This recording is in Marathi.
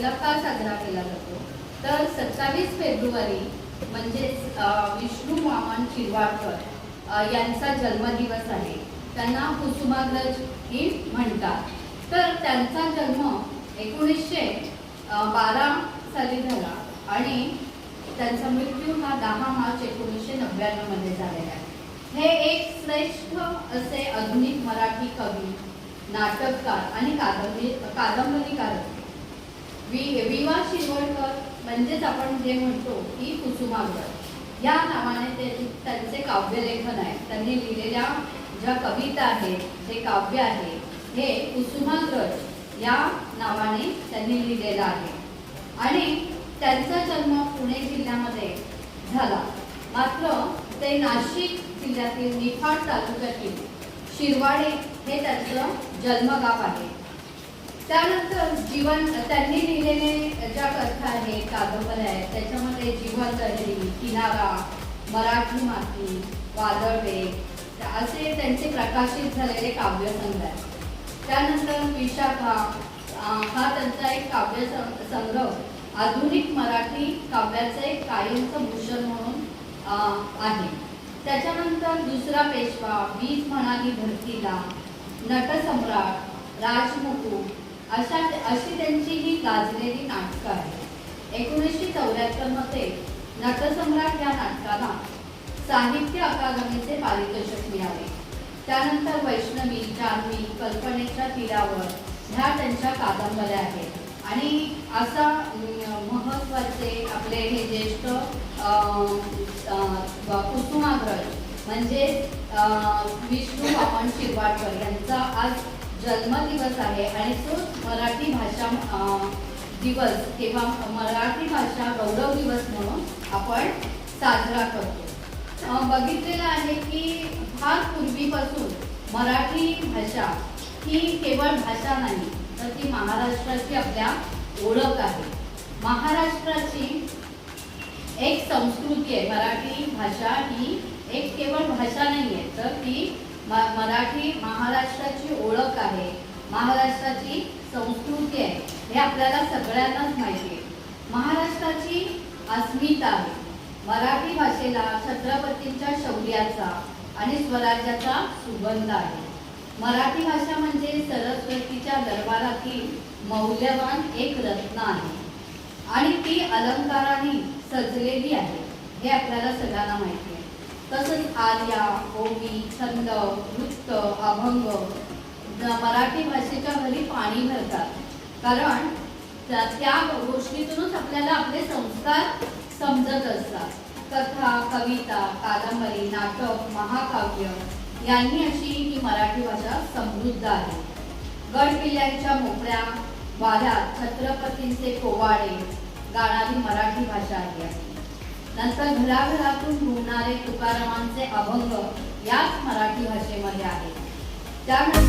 भाषेला का साजरा केला जातो? तर 27 फेब्रुवारी म्हणजेच विष्णू वामन शिरवाडकर यांचा जन्मदिवस आहे. त्यांना कुसुमाग्रज ही म्हणतात. तर त्यांचा जन्म 1912 साली झाला आणि त्यांचा मृत्यू हा 10 मार्च 1999 मध्ये झालेला आहे. हे एक श्रेष्ठ असे आधुनिक मराठी कवी, नाटककार आणि कादंबरीकार. विवा शिरवाडकर म्हणजेच आपण जे म्हणतो की कुसुमाग्रज या नावाने त्यांचे काव्यलेखन आहे. त्यांनी लिहिलेल्या ज्या कविता आहेत, जे काव्य आहे, हे कुसुमाग्रज या नावाने त्यांनी लिहिलेलं आहे. आणि त्यांचा जन्म पुणे जिल्ह्यामध्ये झाला, मात्र ते नाशिक जिल्ह्यातील निफाड तालुक्यातील शिरवाडे हे त्यांचं जन्मगाव आहे. त्यानंतर त्यांनी लिहिलेले ज्या कथा आहेत, कादंबऱ्या आहेत, त्याच्यामध्ये जीवन लहरी, किनारा, मराठी माती, वादळवेग असे त्यांचे प्रकाशित झालेले काव्यसंग्रह आहेत. त्यानंतर विशाखा हा त्यांचा एक काव्यसंग्रह आधुनिक मराठी काव्याचे कायमचं भूषण म्हणून आहे. त्याच्यानंतर दुसरा पेशवा, वीज म्हणाली धरतीला, नटसम्राट, राजमुकुट अशी त्यांची ही गाजलेली नाटकं आहेत. 1974 मध्ये नटसम्राट या नाटकाला साहित्य अकादमीचे पारितोषिक मिळाले. त्यानंतर वैष्णवी, जान्हवी, कल्पनेच्या तीरावर ह्या त्यांच्या कादंबऱ्या आहेत. आणि असा महत्त्वाचे आपले हे ज्येष्ठ कुसुमाग्रज म्हणजे विष्णू वामन शिरवाडकर यांचा आज जन्मदिवस आहे आणि तो मराठी भाषा दिवस किंवा मराठी भाषा गौरव दिवस म्हणून आपण साजरा करतो. बघितलेलं आहे की फार पूर्वीपासून मराठी भाषा ही केवळ भाषा नाही, तर ती महाराष्ट्राची आपल्या ओळख आहे. महाराष्ट्राची एक संस्कृती आहे. मराठी भाषा ही एक केवळ भाषा नाही आहे, तर ती मराठी महाराष्ट्राची ओळख आहे, महाराष्ट्राची संस्कृती आहे. हे आपल्याला सगळ्यांनाच माहिती आहे. महाराष्ट्राची अस्मिता आहे. मराठी भाषेला छत्रपतींच्या शौर्याचा आणि स्वराज्याचा सुगंध आहे. मराठी भाषा म्हणजे सरस्वतीच्या दरबारातील मौल्यवान एक रत्न आहे आणि ती अलंकाराने सजलेली आहे, हे आपल्याला सगळ्यांना माहिती आहे. तसंच आर्या, ओवी, छंद, वृत्त, अभंग मराठी भाषेच्या घरी पाणी भरतात, कारण त्या गोष्टीतूनच आपल्याला आपले संस्कार समजत असतात. कथा, कविता, कादंबरी, नाटक, महाकाव्य यांनी अशी ही मराठी भाषा समृद्ध आहे. गड किल्ल्यांच्या मोकळ्या वाऱ्यात छत्रपतींचे पोवाडे गाणारी मराठी भाषा आहे. नंतर घराघरातून घुमणारे तुकारामांचे अभंग याच मराठी भाषेमध्ये आहेत. त्यानंतर